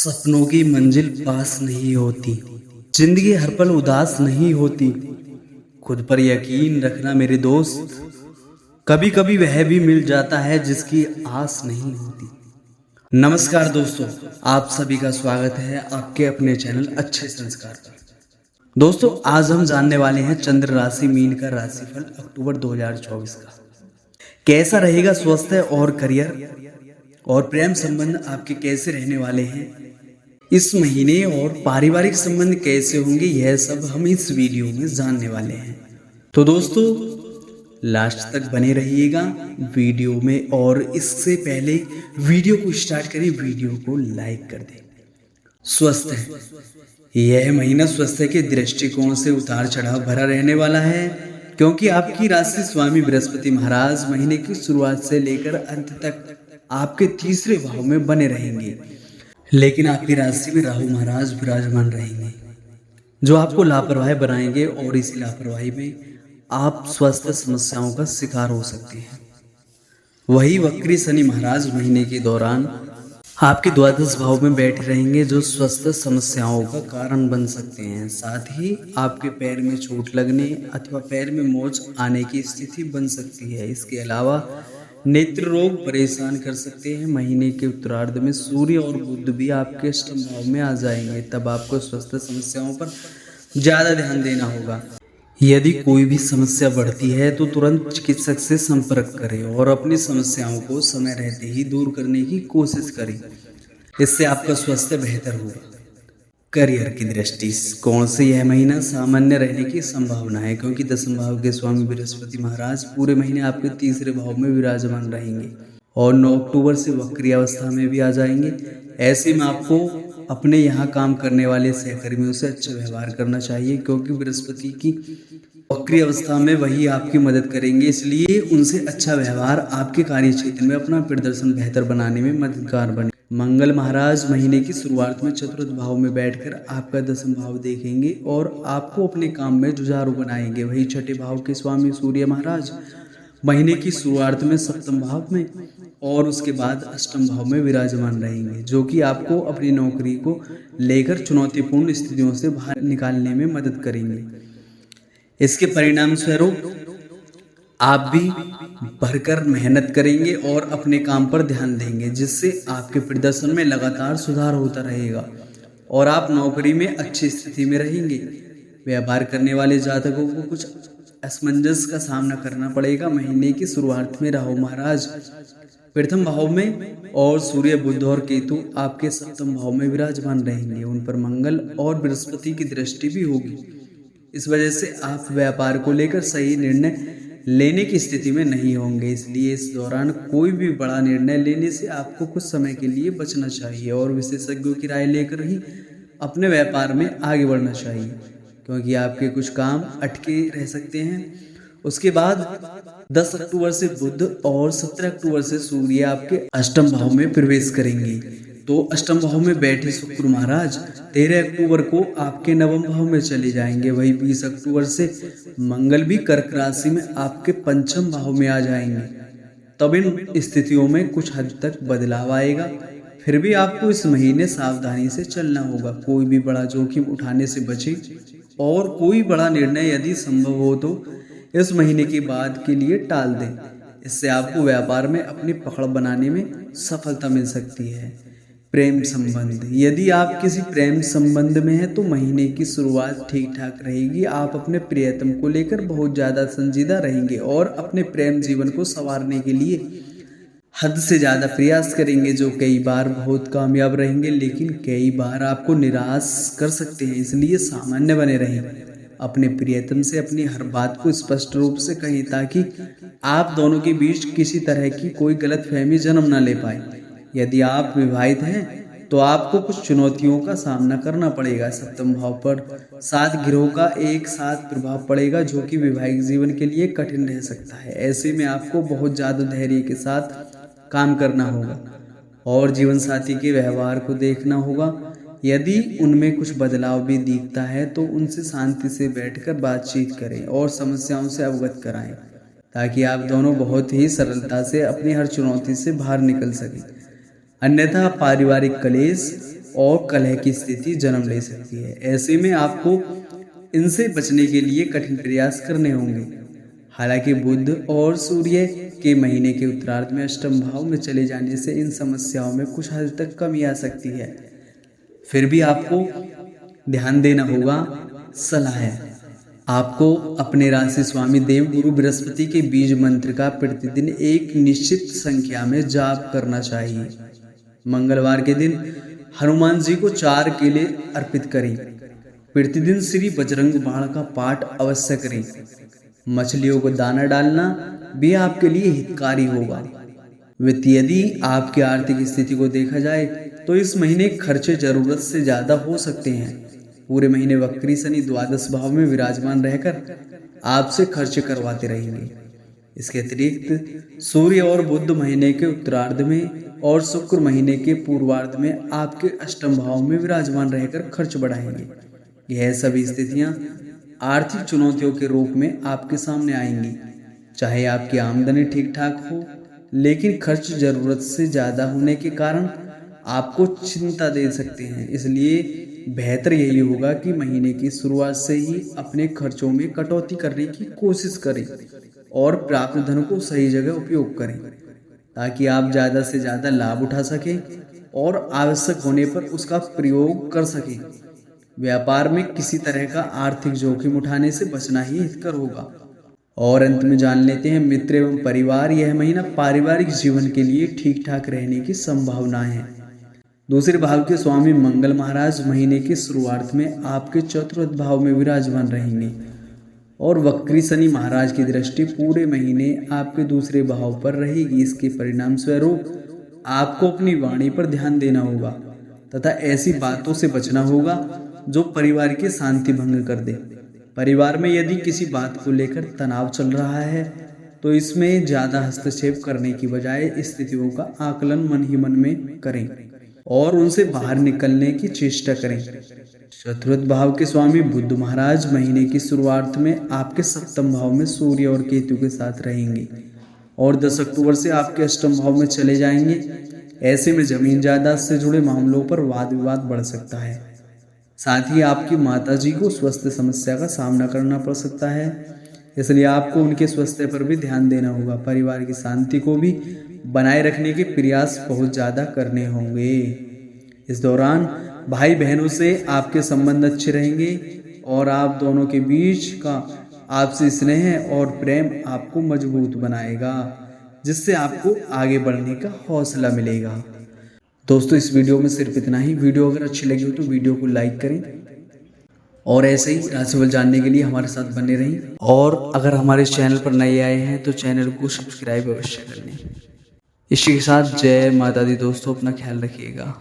सपनों की मंजिल पास नहीं होती, जिंदगी हर पल उदास नहीं होती। खुद पर यकीन रखना मेरे दोस्त, कभी कभी वह भी मिल जाता है जिसकी आस नहीं होती। नमस्कार दोस्तों, आप सभी का स्वागत है आपके अपने चैनल अच्छे संस्कार पर। दोस्तों, आज हम जानने वाले हैं चंद्र राशि मीन का राशिफल अक्टूबर 2024 का। कैसा रहेगा स्वास्थ्य और करियर और प्रेम संबंध आपके कैसे रहने वाले हैं इस महीने, और पारिवारिक संबंध कैसे होंगे, यह सब हम इस वीडियो में जानने वाले हैं। तो दोस्तों, लास्ट तक बने रहिएगा वीडियो में। और इससे पहले वीडियो को स्टार्ट करें, वीडियो को लाइक कर दें। स्वास्थ्य, यह महीना स्वास्थ्य के दृष्टिकोण से उतार चढ़ाव भरा रहने वाला है, क्योंकि आपकी राशि स्वामी बृहस्पति महाराज महीने की शुरुआत से लेकर अंत तक आपके तीसरे भाव में बने रहेंगे। लेकिन आपकी राशि में राहु महाराज विराजमान रहेंगे, जो आपको लापरवाही बनाएंगे और इसी लापरवाही में आप स्वास्थ्य समस्याओं का शिकार हो सकते हैं। वही वक्री शनि महाराज महीने के दौरान आपके द्वादश भाव में बैठे रहेंगे, जो स्वास्थ्य समस्याओं का कारण बन सकते हैं। साथ ही आपके पैर में चोट लगने अथवा पैर में मोच आने की स्थिति बन सकती है। इसके अलावा नेत्र रोग परेशान कर सकते हैं। महीने के उत्तरार्ध में सूर्य और बुध भी आपके अष्टम भाव में आ जाएंगे, तब आपको स्वास्थ्य समस्याओं पर ज्यादा ध्यान देना होगा। यदि कोई भी समस्या बढ़ती है तो तुरंत चिकित्सक से संपर्क करें और अपनी समस्याओं को समय रहते ही दूर करने की कोशिश करें। इससे आपका स्वास्थ्य बेहतर होगा। करियर की दृष्टि कोण से यह महीना सामान्य रहने की संभावना है, क्योंकि दसम भाव के स्वामी बृहस्पति महाराज पूरे महीने आपके तीसरे भाव में विराजमान रहेंगे और 9 अक्टूबर से वक्री अवस्था में भी आ जाएंगे। ऐसे में आपको अपने यहाँ काम करने वाले सहकर्मियों से अच्छा व्यवहार करना चाहिए, क्योंकि बृहस्पति की वक्री अवस्था में वही आपकी मदद करेंगे। इसलिए उनसे अच्छा व्यवहार आपके कार्य क्षेत्र में अपना प्रदर्शन बेहतर बनाने में मददगार बने। मंगल महाराज महीने की शुरुआत में चतुर्थ भाव में बैठकर आपका दसम भाव देखेंगे और आपको अपने काम में जुझारू बनाएंगे। वही छठे भाव के स्वामी सूर्य महाराज महीने की शुरुआत में सप्तम भाव में और उसके बाद अष्टम भाव में विराजमान रहेंगे, जो कि आपको अपनी नौकरी को लेकर चुनौतीपूर्ण स्थितियों से बाहर निकालने में मदद करेंगे। इसके परिणाम स्वरूप आप भी भरकर मेहनत करेंगे और अपने काम पर ध्यान देंगे, जिससे आपके प्रदर्शन में लगातार सुधार होता रहेगा और आप नौकरी में अच्छी स्थिति में रहेंगे। व्यापार करने वाले जातकों को कुछ असमंजस का सामना करना पड़ेगा। महीने की शुरुआत में राहु महाराज प्रथम भाव में और सूर्य बुध और केतु आपके सप्तम भाव में विराजमान रहेंगे। उन पर मंगल और बृहस्पति की दृष्टि भी होगी। इस वजह से आप व्यापार को लेकर सही निर्णय लेने की स्थिति में नहीं होंगे। इसलिए इस दौरान कोई भी बड़ा निर्णय लेने से आपको कुछ समय के लिए बचना चाहिए और विशेषज्ञों की राय लेकर ही अपने व्यापार में आगे बढ़ना चाहिए, क्योंकि आपके कुछ काम अटके रह सकते हैं। उसके बाद 10 अक्टूबर से बुध और 17 अक्टूबर से सूर्य आपके अष्टम भाव में प्रवेश करेंगे। तो अष्टम भाव में बैठे शुक्र महाराज 13 अक्टूबर को आपके नवम भाव में चले जाएंगे। वही 20 अक्टूबर से मंगल भी कर्क राशि में आपके पंचम भाव में आ जाएंगे। तब इन स्थितियों में कुछ हद तक बदलाव आएगा। फिर भी आपको इस महीने सावधानी से चलना होगा। कोई भी बड़ा जोखिम उठाने से बचें और कोई बड़ा निर्णय यदि संभव हो तो इस महीने के बाद के लिए टाल दें। इससे आपको व्यापार में अपनी पकड़ बनाने में सफलता मिल सकती है। प्रेम संबंध, यदि आप किसी प्रेम संबंध में हैं तो महीने की शुरुआत ठीक ठाक रहेगी। आप अपने प्रियतम को लेकर बहुत ज़्यादा संजीदा रहेंगे और अपने प्रेम जीवन को संवारने के लिए हद से ज़्यादा प्रयास करेंगे, जो कई बार बहुत कामयाब रहेंगे, लेकिन कई बार आपको निराश कर सकते हैं। इसलिए सामान्य बने रहें। अपने प्रियतम से अपनी हर बात को स्पष्ट रूप से कहें, ताकि आप दोनों के बीच किसी तरह की कोई गलतफहमी जन्म न ले पाए। यदि आप विवाहित हैं तो आपको कुछ चुनौतियों का सामना करना पड़ेगा। सप्तम भाव पर 7 ग्रहों का एक साथ प्रभाव पड़ेगा, जो कि वैवाहिक जीवन के लिए कठिन रह सकता है। ऐसे में आपको बहुत ज़्यादा धैर्य के साथ काम करना होगा और जीवन साथी के व्यवहार को देखना होगा। यदि उनमें कुछ बदलाव भी दिखता है तो उनसे शांति से बैठकर बातचीत करें और समस्याओं से अवगत कराएं, ताकि आप दोनों बहुत ही सरलता से अपनी हर चुनौती से बाहर निकल सकें। अन्यथा पारिवारिक कलेश और कलह की स्थिति जन्म ले सकती है। ऐसे में आपको इनसे बचने के लिए कठिन प्रयास करने होंगे। हालांकि बुध और सूर्य के महीने के उत्तरार्ध में अष्टम भाव में चले जाने से इन समस्याओं में कुछ हद तक कमी आ सकती है। फिर भी आपको ध्यान देना होगा। सलाह है, आपको अपने राशि स्वामी देवगुरु बृहस्पति के बीज मंत्र का प्रतिदिन एक निश्चित संख्या में जाप करना चाहिए। मंगलवार के दिन हनुमान जी को 4 केले अर्पित करें। प्रतिदिन श्री बजरंग बाण का पाठ अवश्य करें। मछलियों को दाना डालना भी आपके लिए हितकारी होगा। वित्तीय यदि आपकी आर्थिक स्थिति को देखा जाए तो इस महीने खर्चे जरूरत से ज्यादा हो सकते हैं। पूरे महीने वक्री शनि द्वादश भाव में विराजमान रहकर आपसे खर्च करवाते रहेंगे। इसके अतिरिक्त सूर्य और बुध महीने के उत्तरार्ध में और शुक्र महीने के पूर्वार्ध में आपके अष्टम भाव में विराजमान रहकर खर्च बढ़ाएंगे। यह सभी स्थितियां आर्थिक चुनौतियों के रूप में आपके सामने आएंगी। चाहे आपकी आमदनी ठीक ठाक हो, लेकिन खर्च जरूरत से ज्यादा होने के कारण आपको चिंता दे सकते हैं। इसलिए बेहतर यही होगा कि महीने की शुरुआत से ही अपने खर्चों में कटौती करने की कोशिश करें और प्राप्त धन को सही जगह उपयोग करें, ताकि आप ज्यादा से ज्यादा लाभ उठा सकें और आवश्यक होने पर उसका प्रयोग कर सकें। व्यापार में किसी तरह का आर्थिक जोखिम उठाने से बचना ही हितकर होगा। और अंत में जान लेते हैं मित्र एवं परिवार। यह महीना पारिवारिक जीवन के लिए ठीक ठाक रहने की संभावना है। दूसरे भाव के स्वामी मंगल महाराज महीने के शुरुआत में आपके चतुर्थ भाव में विराजमान रहेंगे और वक्री शनि महाराज की दृष्टि पूरे महीने आपके दूसरे भाव पर रहेगी। इसके परिणाम स्वरूप आपको अपनी वाणी पर ध्यान देना होगा तथा ऐसी बातों से बचना होगा जो परिवार की शांति भंग कर दे। परिवार में यदि किसी बात को लेकर तनाव चल रहा है तो इसमें ज्यादा हस्तक्षेप करने की बजाय स्थितियों का आकलन मन ही मन में करें और उनसे बाहर निकलने की चेष्टा करें। चतुर्थ भाव के स्वामी बुध महाराज महीने की शुरुआत में आपके सप्तम भाव में सूर्य और केतु के साथ रहेंगे और 10 अक्टूबर से आपके अष्टम भाव में चले जाएंगे। ऐसे में जमीन जायदाद से जुड़े मामलों पर वाद विवाद बढ़ सकता है। साथ ही आपकी माताजी को स्वास्थ्य समस्या का सामना करना पड़ सकता है, इसलिए आपको उनके स्वास्थ्य पर भी ध्यान देना होगा। परिवार की शांति को भी बनाए रखने के प्रयास बहुत ज़्यादा करने होंगे। इस दौरान भाई बहनों से आपके संबंध अच्छे रहेंगे और आप दोनों के बीच का आपसी स्नेह और प्रेम आपको मजबूत बनाएगा, जिससे आपको आगे बढ़ने का हौसला मिलेगा। दोस्तों, इस वीडियो में सिर्फ इतना ही। वीडियो अगर अच्छी लगी हो तो वीडियो को लाइक करें और ऐसे ही राशिफल जानने के लिए हमारे साथ बने रहें। और अगर हमारे चैनल पर नए आए हैं तो चैनल को सब्सक्राइब अवश्य कर लें। इसी के साथ जय माता दी। दोस्तों, अपना ख्याल रखिएगा।